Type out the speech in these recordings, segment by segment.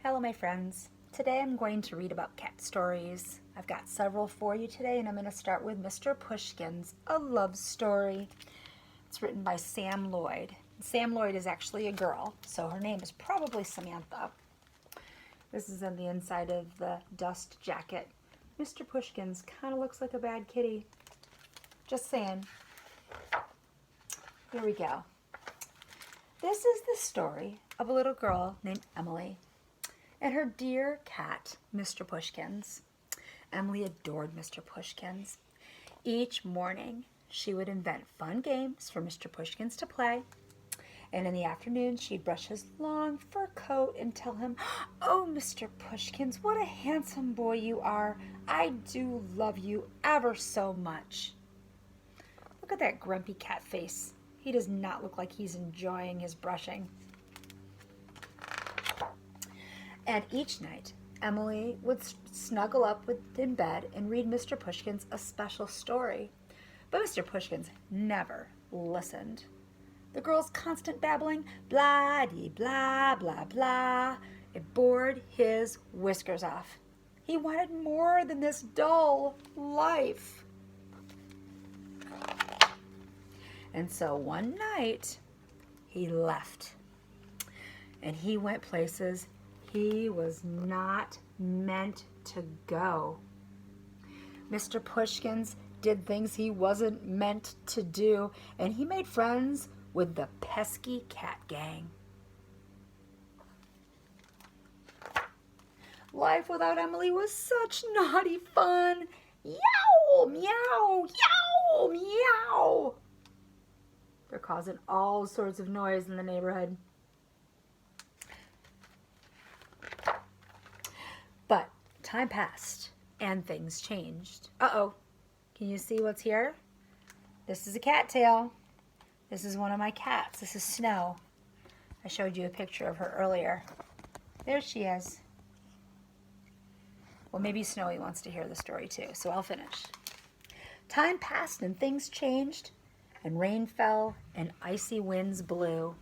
Hello, my friends. Today I'm going to read about cat stories. I've got several for you today, and I'm going to start with Mr. Pusskins, a love story. It's written by Sam Lloyd. Sam Lloyd is actually a girl, so her name is probably Samantha. This is on the inside of the dust jacket. Mr. Pusskins kind of looks like a bad kitty. Just saying. Here we go. This is the story of a little girl named Emily and her dear cat, Mr. Pusskins. Emily adored Mr. Pusskins. Each morning, she would invent fun games for Mr. Pusskins to play. And in the afternoon, she'd brush his long fur coat and tell him, "Oh, Mr. Pusskins, what a handsome boy you are. I do love you ever so much." Look at that grumpy cat face. He does not look like he's enjoying his brushing. And each night, Emily would snuggle up in bed and read Mr. Pusskins a special story. But Mr. Pusskins never listened. The girl's constant babbling, blah-dee-blah, blah, blah, it bored his whiskers off. He wanted more than this dull life. And so one night, he left. And he went places he was not meant to go. Mr. Pusskins did things he wasn't meant to do, and he made friends with the pesky cat gang. Life without Emily was such naughty fun. Yow, meow, yow, meow. They're causing all sorts of noise in the neighborhood. But time passed and things changed. Uh-oh. Can you see what's here? This is a cattail. This is one of my cats. This is Snow. I showed you a picture of her earlier. There she is. Well, maybe Snowy wants to hear the story too, so I'll finish. Time passed and things changed, and rain fell and icy winds blew.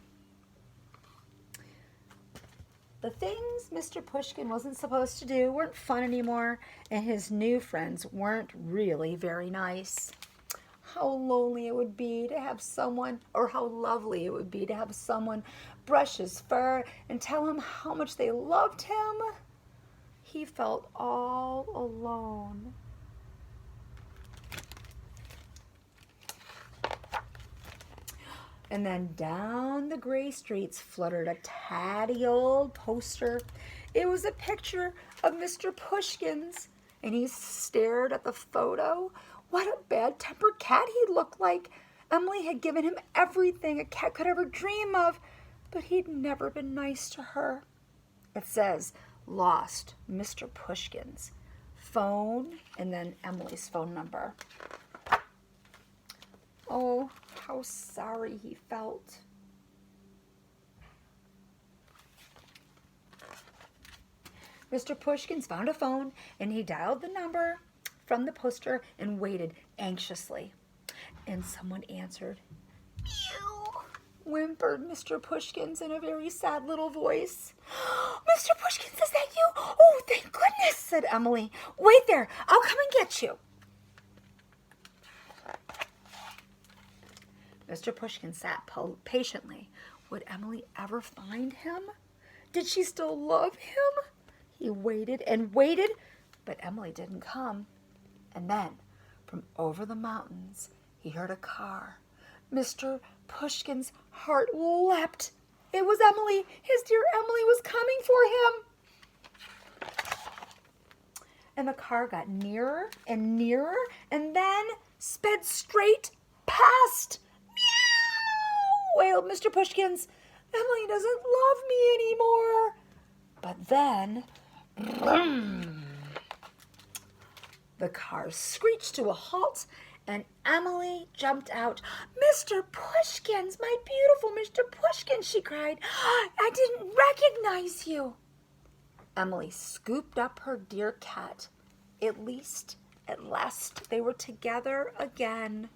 The things Mr. Pushkin wasn't supposed to do weren't fun anymore, and his new friends weren't really very nice. How lonely it would be to have someone, or how lovely it would be to have someone brush his fur and tell him how much they loved him. He felt all alone. And then down the gray streets fluttered a tatty old poster. It was a picture of Mr. Pusskins, and he stared at the photo. What a bad-tempered cat he looked like. Emily had given him everything a cat could ever dream of, but he'd never been nice to her. It says, "Lost Mr. Pusskins. Phone," and then Emily's phone number. Oh, how sorry he felt. Mr. Pusskins found a phone, and he dialed the number from the poster and waited anxiously. And someone answered. "Mew," whimpered Mr. Pusskins in a very sad little voice. "Mr. Pusskins, is that you? Oh, thank goodness," said Emily. "Wait there, I'll come and get you." Mr. Pushkin sat patiently. Would Emily ever find him? Did she still love him? He waited and waited, but Emily didn't come. And then, from over the mountains, he heard a car. Mr. Pushkin's heart leapt. It was Emily. His dear Emily was coming for him. And the car got nearer and nearer, and then sped straight past. Wailed Mr. Pusskins. "Emily doesn't love me anymore." But then, the car screeched to a halt, and Emily jumped out. "Mr. Pusskins, my beautiful Mr. Pusskins," she cried. "I didn't recognize you." Emily scooped up her dear cat. At last, they were together again.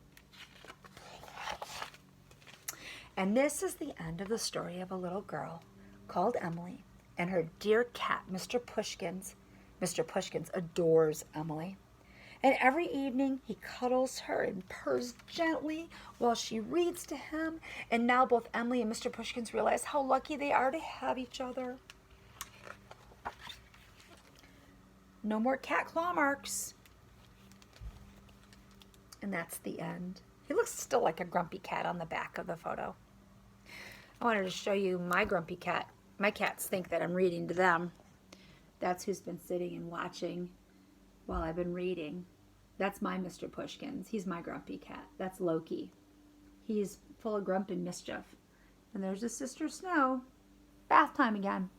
And this is the end of the story of a little girl called Emily and her dear cat, Mr. Pushkins. Mr. Pushkins adores Emily. And every evening he cuddles her and purrs gently while she reads to him. And now both Emily and Mr. Pushkins realize how lucky they are to have each other. No more cat claw marks. And that's the end. He looks still like a grumpy cat on the back of the photo. I wanted to show you my grumpy cat. My cats think that I'm reading to them. That's who's been sitting and watching while I've been reading. That's my Mr. Pushkins. He's my grumpy cat. That's Loki. He's full of grump and mischief. And there's his sister Snow. Bath time again.